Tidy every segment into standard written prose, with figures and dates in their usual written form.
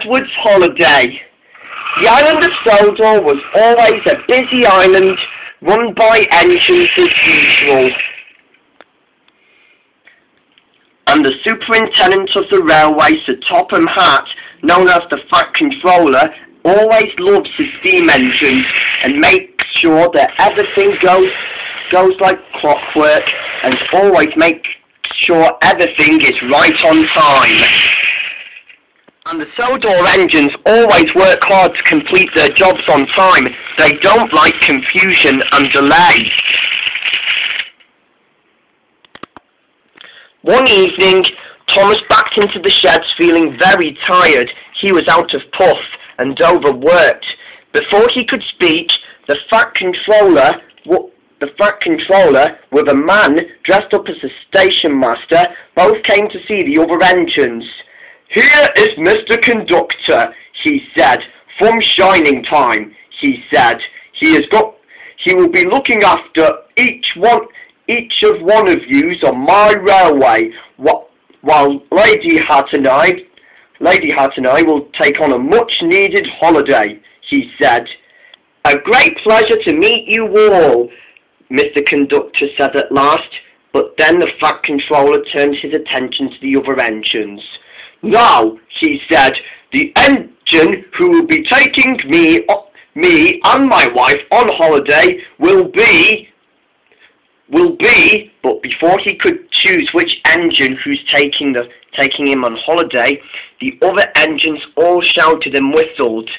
Edward's holiday. The island of Sodor was always a busy island, run by engines as usual. And the superintendent of the railway, Sir Topham Hatt, known as the Fat Controller, always loves his steam engines and makes sure that everything goes like clockwork, and always makes sure everything is right on time. And the Sodor engines always work hard to complete their jobs on time. They don't like confusion and delay. One evening, Thomas backed into the sheds feeling very tired. He was out of puff and overworked. Before he could speak, the Fat Controller with a man dressed up as a station master both came to see the other engines. "Here is Mr. Conductor," he said. "From Shining Time," he said. He will be looking after each of one of yous on my railway, while Lady Hatt and I will take on a much-needed holiday," he said. "A great pleasure to meet you all," Mr. Conductor said at last, but then the Fat Controller turned his attention to the other engines. "Now," he said, "the engine who will be taking me and my wife on holiday will be, but before he could choose which engine who's taking him on holiday, the other engines all shouted and whistled.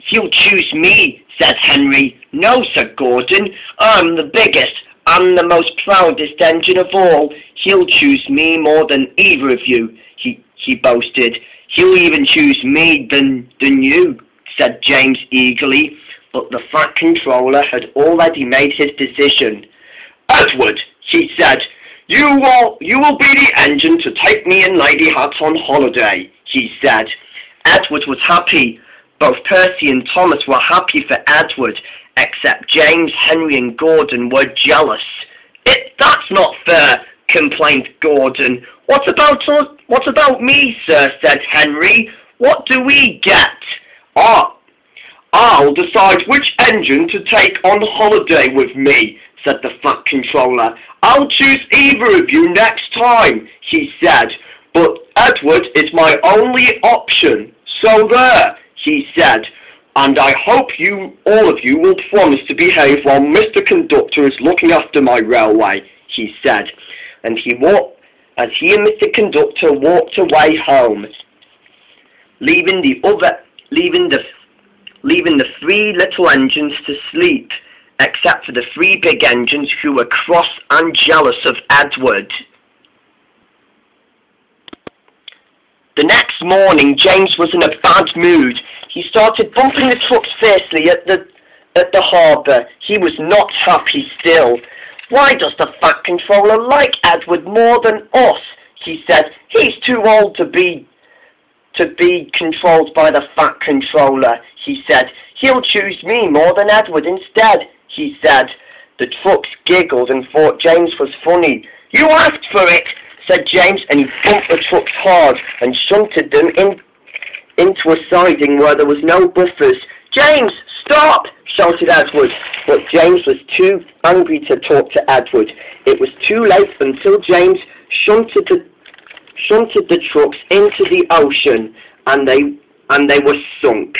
"He'll choose me," said Henry. "No," said Gordon, "I'm the biggest and the most proudest engine of all. He'll choose me more than either of you," he boasted. "He'll even choose me than you," said James eagerly, but the Fat Controller had already made his decision. "Edward," he said, you will be the engine to take me and Lady Hatt on holiday," he said. Edward was happy. Both Percy and Thomas were happy for Edward, except James, Henry and Gordon were jealous. "That's not fair," complained Gordon. What about me, sir?" said Henry. "What do we get?" "I'll decide which engine to take on holiday with me," said the Fat Controller. "I'll choose either of you next time," he said. "But Edward is my only option. So there," he said. "And I hope all of you will promise to behave while Mr. Conductor is looking after my railway," he said. And he and Mr. Conductor walked away home, leaving the three little engines to sleep, except for the three big engines who were cross and jealous of Edward. The next morning, James was in a bad mood. He started bumping the trucks fiercely at the harbour. He was not happy still. "Why does the Fat Controller like Edward more than us?" he said. "He's too old to be controlled by the Fat Controller," he said. "He'll choose me more than Edward instead," he said. The trucks giggled and thought James was funny. "You asked for it," said James, and he bumped the trucks hard and shunted them into a siding where there was no buffers. "James, stop!" shouted Edward, but James was too angry to talk to Edward. It was too late until James shunted the trucks into the ocean, and they were sunk.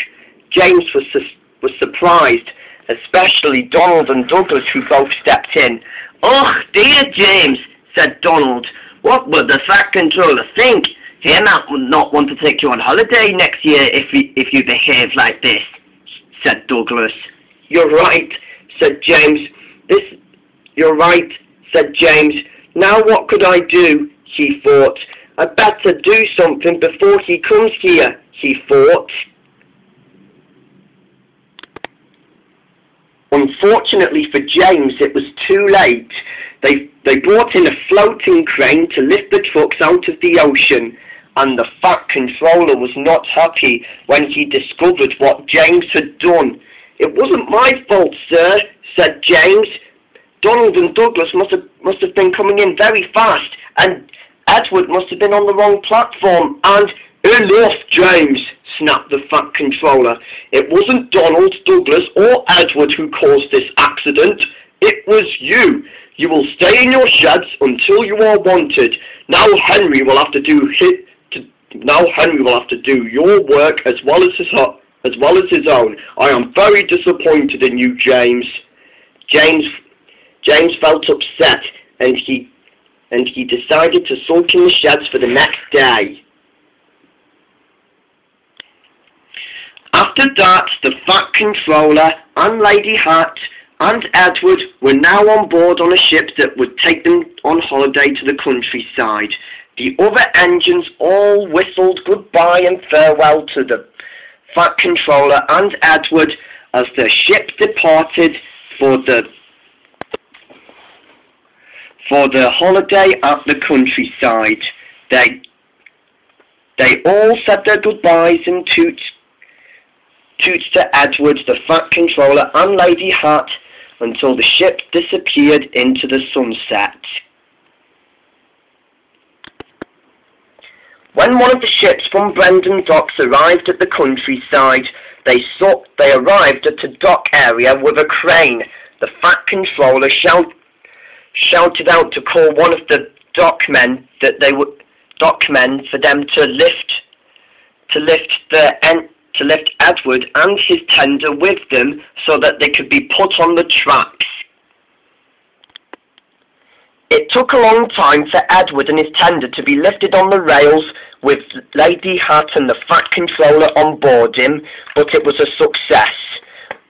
James was surprised, especially Donald and Douglas, who both stepped in. "Oh dear, James," said Donald. "What would the Fat Controller think? He might not want to take you on holiday next year if you behave like this," said Douglas. "You're right," said James. "You're right," said James. "Now what could I do?" he thought. "I'd better do something before he comes here," he thought. Unfortunately for James, it was too late. They brought in a floating crane to lift the trucks out of the ocean, and the Fat Controller was not happy when he discovered what James had done. "It wasn't my fault, sir," said James. "Donald and Douglas must have been coming in very fast, and Edward must have been on the wrong platform, and Enough, James, snapped the Fat Controller. It wasn't Donald, Douglas or Edward who caused this accident. It was you. You will stay in your sheds until you are wanted. Now Henry will have to do your work as well as his own. I am very disappointed in you, James. James felt upset, and he decided to sulk in the sheds for the next day. After that, the Fat Controller and Lady Hat and Edward were now on board on a ship that would take them on holiday to the countryside. The other engines all whistled goodbye and farewell to the Fat Controller and Edward as the ship departed for the holiday at the countryside. They all said their goodbyes and toots to Edward, the Fat Controller and Lady Hat until the ship disappeared into the sunset. When one of the ships from Brendon Docks arrived at the countryside, they arrived at a dock area with a crane. The Fat Controller shouted out to call one of the dockmen for them to lift Edward and his tender with them so that they could be put on the tracks. It took a long time for Edward and his tender to be lifted on the rails with Lady Hat and the Fat Controller on board him, but it was a success.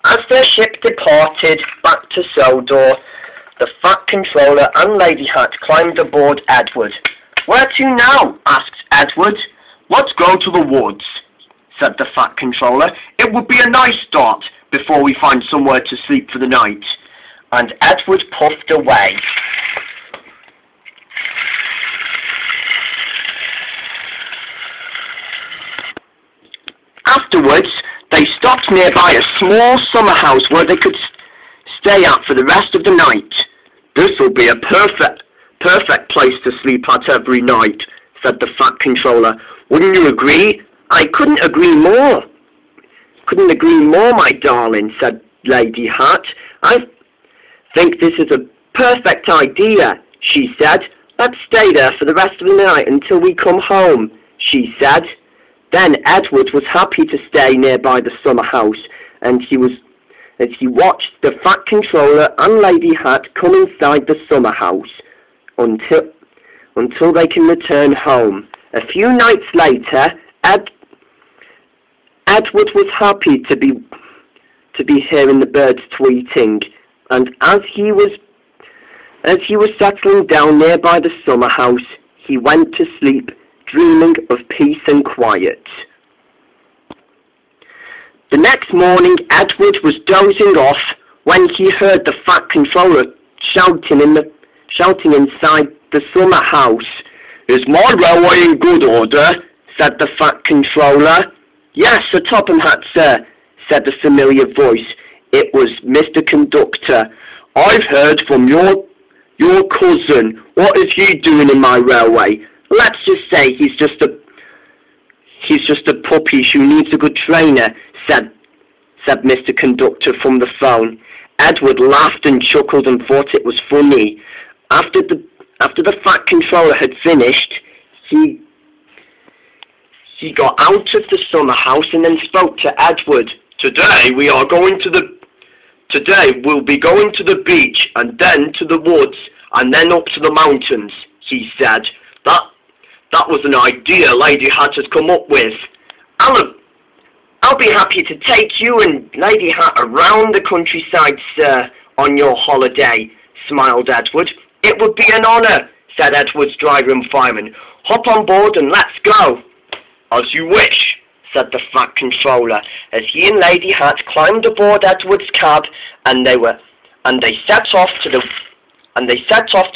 As their ship departed back to Sodor, the Fat Controller and Lady Hat climbed aboard Edward. "Where to now?" asked Edward. "Let's go to the woods," said the Fat Controller. "It would be a nice start before we find somewhere to sleep for the night." And Edward puffed away. Afterwards, they stopped nearby a small summer house where they could stay at for the rest of the night. "This will be a perfect place to sleep at every night," said the Fat Controller. "Wouldn't you agree?" "I couldn't agree more. Couldn't agree more, my darling," said Lady Hat. "I think this is a perfect idea," she said. "Let's stay there for the rest of the night until we come home," she said. Then Edward was happy to stay nearby the summer house, and he watched the Fat Controller and Lady Hat come inside the summer house until they can return home. A few nights later, Edward was happy to be hearing the birds tweeting, and as he was settling down nearby the summer house, he went to sleep, dreaming of peace and quiet. The next morning, Edward was dozing off when he heard the Fat Controller shouting inside the summer house. "Is my railway in good order?" said the Fat Controller. "Yes, Sir Topham Hatt, sir," said the familiar voice. It was Mr. Conductor. "I've heard from your cousin. What is he doing in my railway?" "Let's just say he's just a puppy who needs a good trainer," said Mr. Conductor from the phone. Edward laughed and chuckled and thought it was funny. After the Fat Controller had finished, he got out of the summer house and then spoke to Edward. Today we'll be going to the beach and then to the woods and then up to the mountains," he said. That was an idea Lady Hat has come up with. I'll be happy to take you and Lady Hat around the countryside, sir, on your holiday," smiled Edward. "It would be an honour," said Edward's driver and fireman. "Hop on board and let's go." "As you wish," said the Fat Controller, as he and Lady Hat climbed aboard Edward's cab, and they set off to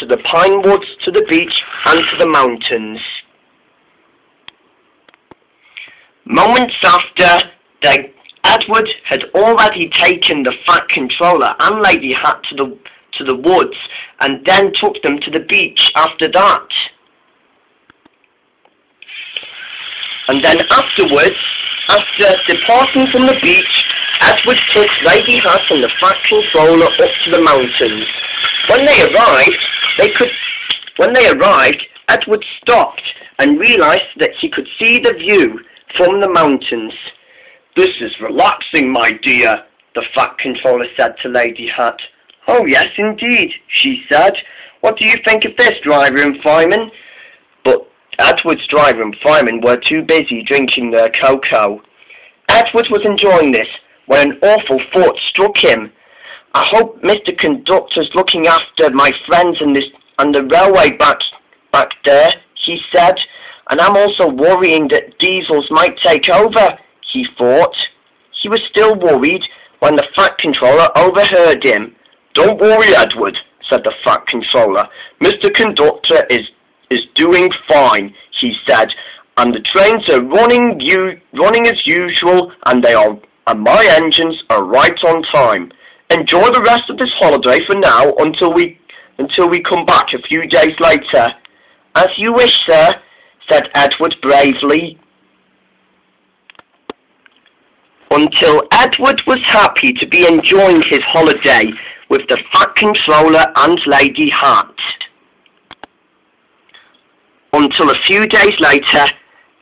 the pine woods, to the beach, and to the mountains. Moments after, Edward had already taken the Fat Controller and Lady Hat to the woods, and then took them to the beach after that. And then afterwards, after departing from the beach, Edward took Lady Hat and the Fat Controller up to the mountains. When they arrived, Edward stopped and realised that he could see the view from the mountains. "This is relaxing, my dear," the Fat Controller said to Lady Hat. "Oh yes, indeed," she said. "What do you think of this, driver and fireman?" But Edward's driver and fireman were too busy drinking their cocoa. Edward was enjoying this when an awful thought struck him. "I hope Mr. Conductor's looking after my friends and the railway back there," he said. "And I'm also worrying that Diesels might take over," he thought. He was still worried when the Fat Controller overheard him. "Don't worry, Edward," said the Fat Controller. "Mr. Conductor is doing fine," he said, "and the trains are running as usual, and my engines are right on time. Enjoy the rest of this holiday for now until we come back a few days later." "As you wish, sir," said Edward bravely. Until Edward was happy to be enjoying his holiday with the Fat Controller and Lady Hat. Until a few days later,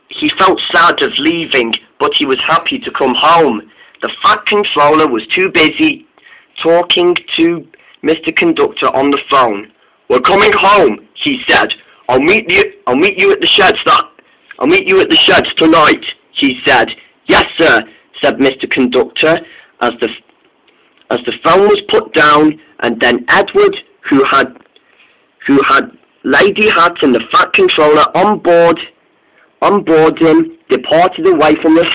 he felt sad of leaving, but he was happy to come home. The Fat Controller was too busy talking to Mr. Conductor on the phone. "We're coming home," he said. I'll meet you at the sheds tonight," he said. "Yes, sir," said Mr. Conductor, as the phone was put down, and then Edward, who had Lady Hat and the Fat Controller on board him, departed away from the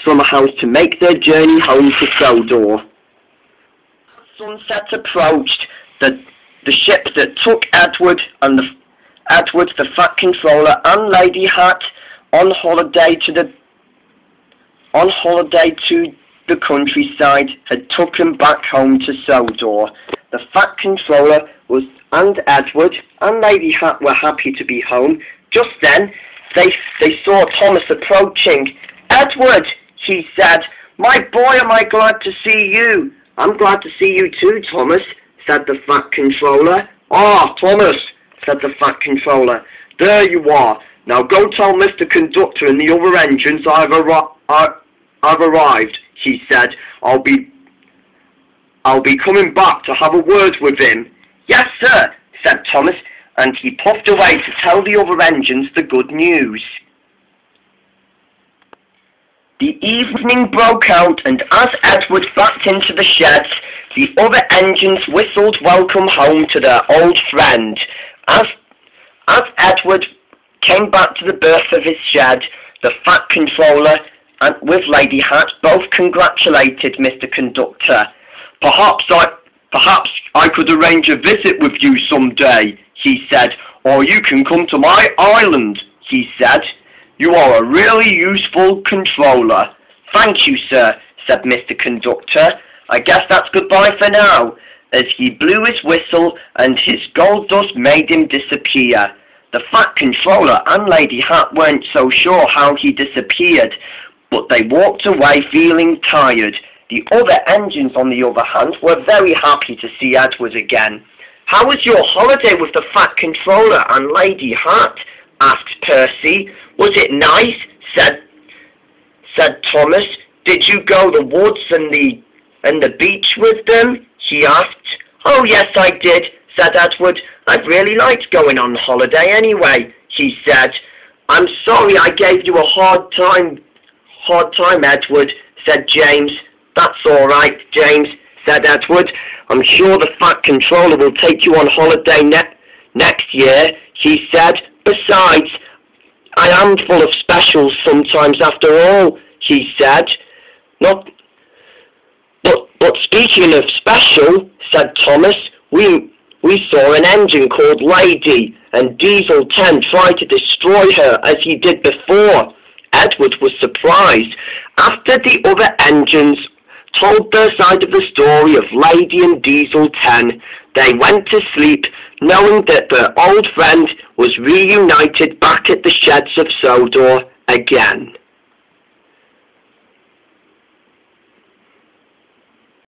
summer house to make their journey home to Sodor. Sunset approached. The ship that took Edward, the Fat Controller, and Lady Hat on holiday to the countryside had took them back home to Sodor. The Fat Controller and Edward and Lady Hat were happy to be home. Just then, they saw Thomas approaching. "Edward," he said, "my boy, am I glad to see you." "I'm glad to see you too, Thomas," said the Fat Controller. "Ah, Thomas," said the Fat Controller, "there you are. Now go tell Mr. Conductor and the other engines I've arrived," he said. I'll be coming back to have a word with him." "Yes, sir," said Thomas, and he puffed away to tell the other engines the good news. The evening broke out, and as Edward backed into the sheds, the other engines whistled welcome home to their old friend. As Edward came back to the berth of his shed, the Fat Controller and with Lady Hat both congratulated Mr. Conductor. Perhaps I could arrange a visit with you someday," he said, "or you can come to my island," he said. "You are a really useful controller." "Thank you, sir," said Mr. Conductor. "I guess that's goodbye for now," as he blew his whistle and his gold dust made him disappear. The Fat Controller and Lady Hat weren't so sure how he disappeared, but they walked away feeling tired. The other engines, on the other hand, were very happy to see Edward again. "How was your holiday with the Fat Controller and Lady Hat?" asked Percy. "Was it nice?" said Thomas. "Did you go to the woods and the beach with them?" he asked. "Oh yes, I did," said Edward. "I've really liked going on holiday anyway," he said. "I'm sorry I gave you a hard time, Edward," said James. "That's all right, James," said Edward. "I'm sure the Fat Controller will take you on holiday next year," he said. "Besides, I am full of specials sometimes after all," he said. But speaking of special," said Thomas, we saw an engine called Lady, and Diesel 10 tried to destroy her as he did before." Edward was surprised. After the other engines told their side of the story of Lady and Diesel 10, they went to sleep, knowing that their old friend was reunited back at the sheds of Sodor again.